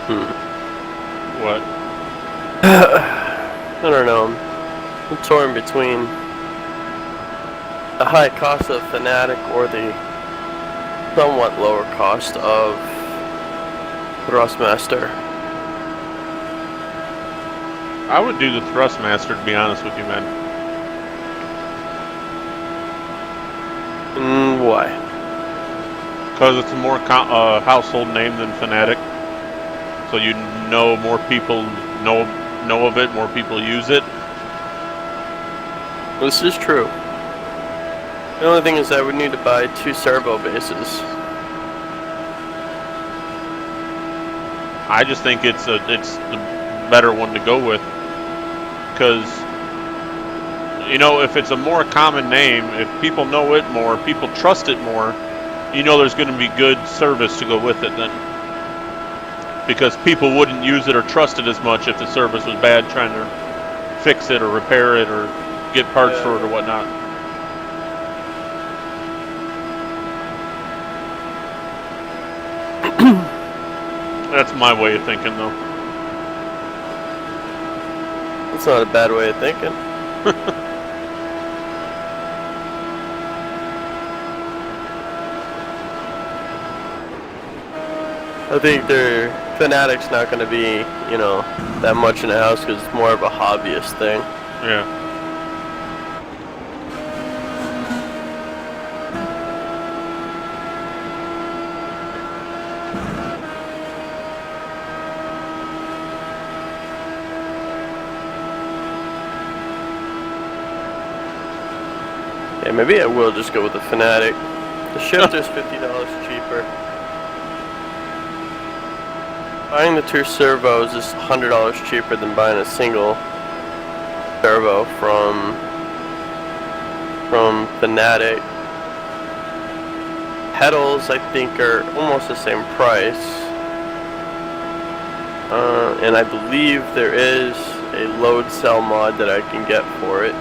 What? I don't know. I'm torn between the high cost of Fnatic or the somewhat lower cost of Thrustmaster. I would do the Thrustmaster, to be honest with you, man. Why? Because it's a more household name than Fnatic. So you know more people know of it, more people use it. This is true. The only thing is I would need to buy 2 servo bases. I just think it's the better one to go with. Because, you know, if it's a more common name, if people know it more, people trust it more, you know there's going to be good service to go with it then. Because people wouldn't use it or trust it as much if the service was bad, trying to fix it or repair it or get parts for it or whatnot. That's my way of thinking, though. That's not a bad way of thinking. I think their Fnatic's not going to be, you know, that much in the house because it's more of a hobbyist thing. Yeah. Yeah, maybe I will just go with the Fnatic. The shifter's $50 cheaper. Buying the 2 servos is $100 cheaper than buying a single servo from Fnatic. Pedals, I think, are almost the same price. And I believe there is a load cell mod that I can get for it.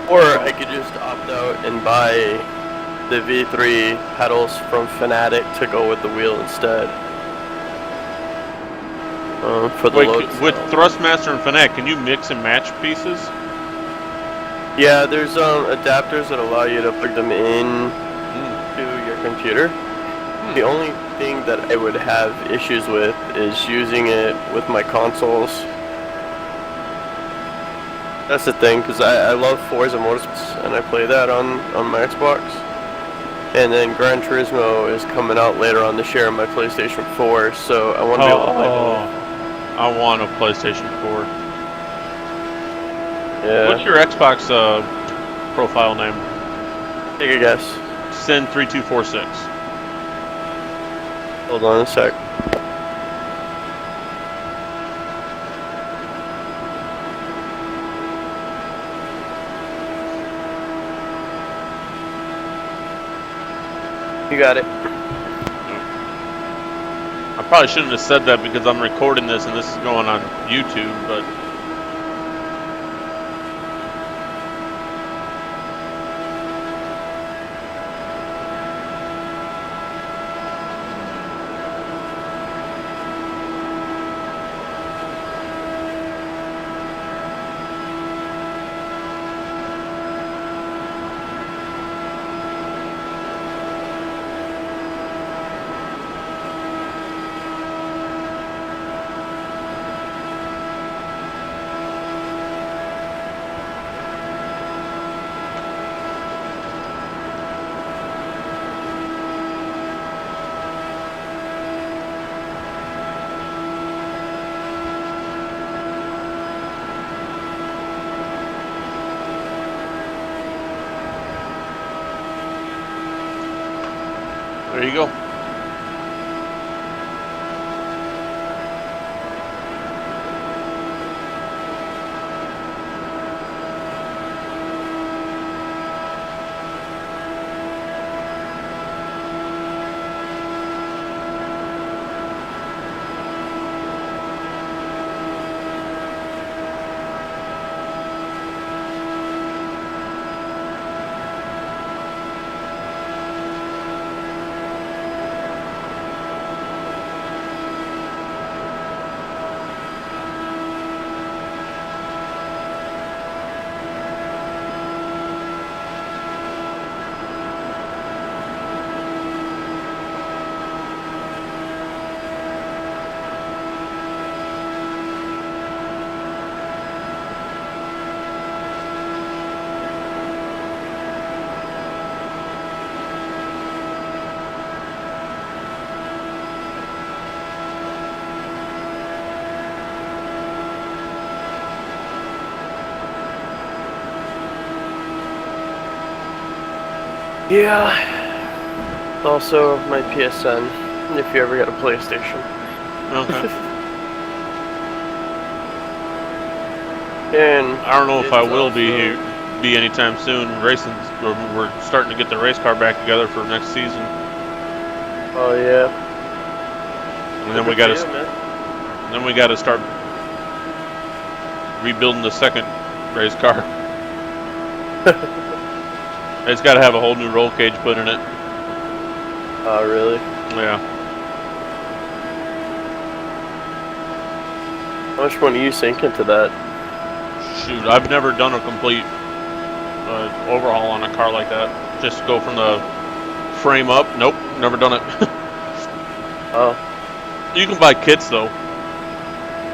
Or I could just opt out and buy the V3 pedals from Fnatic to go with the wheel instead. For the load with cell. Thrustmaster and Fnatic, can you mix and match pieces? Yeah, there's adapters that allow you to plug them in to your computer. The only thing that I would have issues with is using it with my consoles. That's the thing, because I love Forza Motorsports, and I play that on my Xbox. And then Gran Turismo is coming out later on this year on my PlayStation 4, so I want to be able to play both. I want a PlayStation 4. Yeah. What's your Xbox profile name? Take a guess. Sin3246. Hold on a sec. You got it. I probably shouldn't have said that because I'm recording this and this is going on YouTube, but there you go. Yeah. Also, my PSN, if you ever got a PlayStation. Okay. And I don't know if it's I will also, be anytime soon. Racing, we're starting to get the race car back together for next season, oh yeah. and then Good for you, man. we got to start rebuilding the second race car. It's got to have a whole new roll cage put in it. Oh, really? Yeah. How much money you sink into that? Shoot, I've never done a complete overhaul on a car like that. Just go from the frame up. Nope, never done it. Oh. You can buy kits though.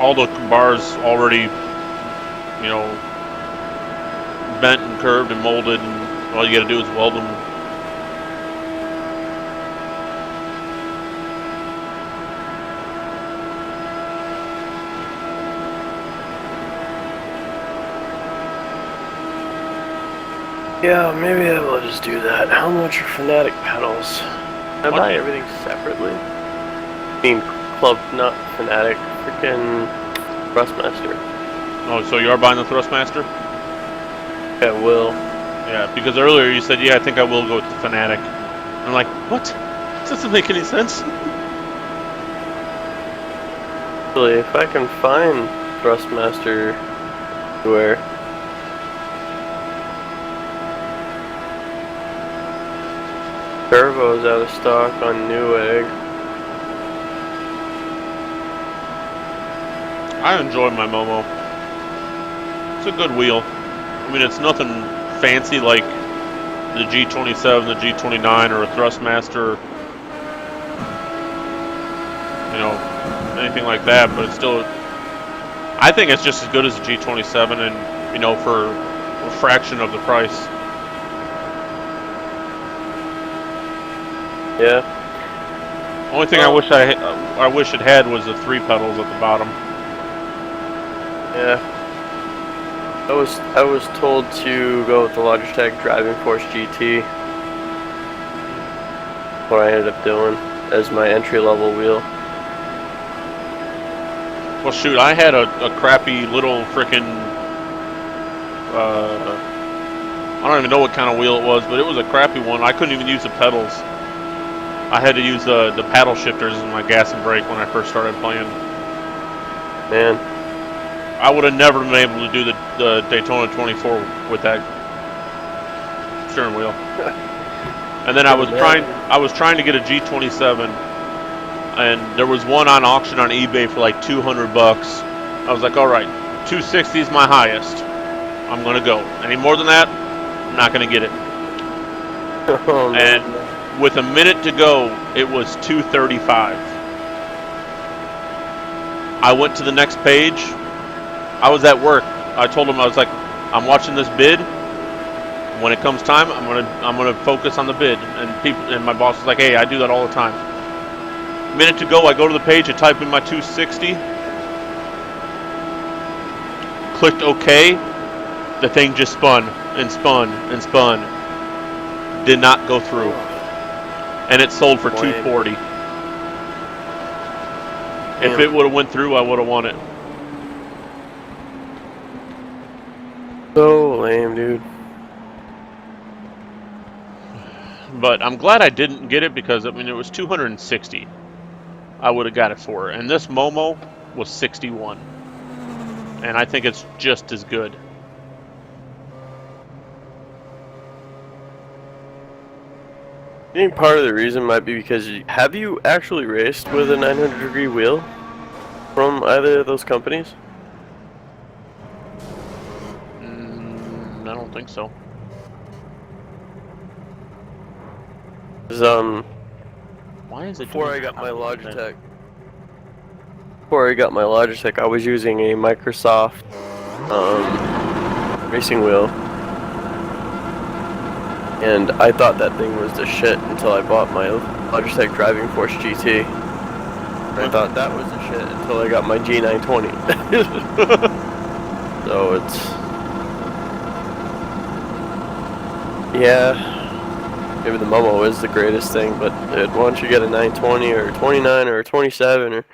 All the bars already, bent and curved and molded, and all you got to do is weld them. Yeah, maybe I will just do that. How much are Fanatic pedals? I buy everything separately. I mean, Club, not Fanatic. Freaking Thrustmaster. Oh, so you are buying the Thrustmaster? I will. Yeah, because earlier you said, yeah, I think I will go with the Fanatic. I'm like, what? This doesn't make any sense. Actually, if I can find Thrustmaster anywhere. Turbo's out of stock on Newegg. I enjoy my Momo. It's a good wheel. I mean, it's nothing fancy like the G27, the G29, or a Thrustmaster, anything like that, but it's still, I think it's just as good as the G27, and, for a fraction of the price. Yeah. Only thing I wish it had was the 3 pedals at the bottom. Yeah. I was told to go with the Logitech Driving Force GT. What I ended up doing as my entry-level wheel. Well, shoot, I had a crappy little frickin', I don't even know what kind of wheel it was, but it was a crappy one. I couldn't even use the pedals. I had to use the paddle shifters in my gas and brake when I first started playing. Man. I would have never been able to do the Daytona 24 with that steering wheel. And then I was trying to get a G27, and there was one on auction on eBay for like $200. I was like, all right, 260 is my highest. I'm gonna go. Any more than that, I'm not gonna get it. Oh, and with a minute to go, it was 235. I went to the next page. I was at work. I told him, I was like, I'm watching this bid. When it comes time, I'm gonna focus on the bid. And my boss was like, hey, I do that all the time. Minute to go, I go to the page, I type in my 260. Clicked OK. The thing just spun and spun and spun. Did not go through. And it sold for $240. If it would have went through, I would have won it. So lame, dude. But I'm glad I didn't get it because, I mean, it was $260. I would have got it for. And this Momo was $61. And I think it's just as good. I think part of the reason might be because have you actually raced with a 900-degree wheel from either of those companies? I don't think so. Why is it before I got my Logitech? Before I got my Logitech, I was using a Microsoft racing wheel, and I thought that thing was the shit until I bought my Logitech Driving Force GT. I thought that was the shit until I got my G920. So it's, yeah, maybe the Momo is the greatest thing, but dude, why don't you get a 920 or a 29 or a 27 or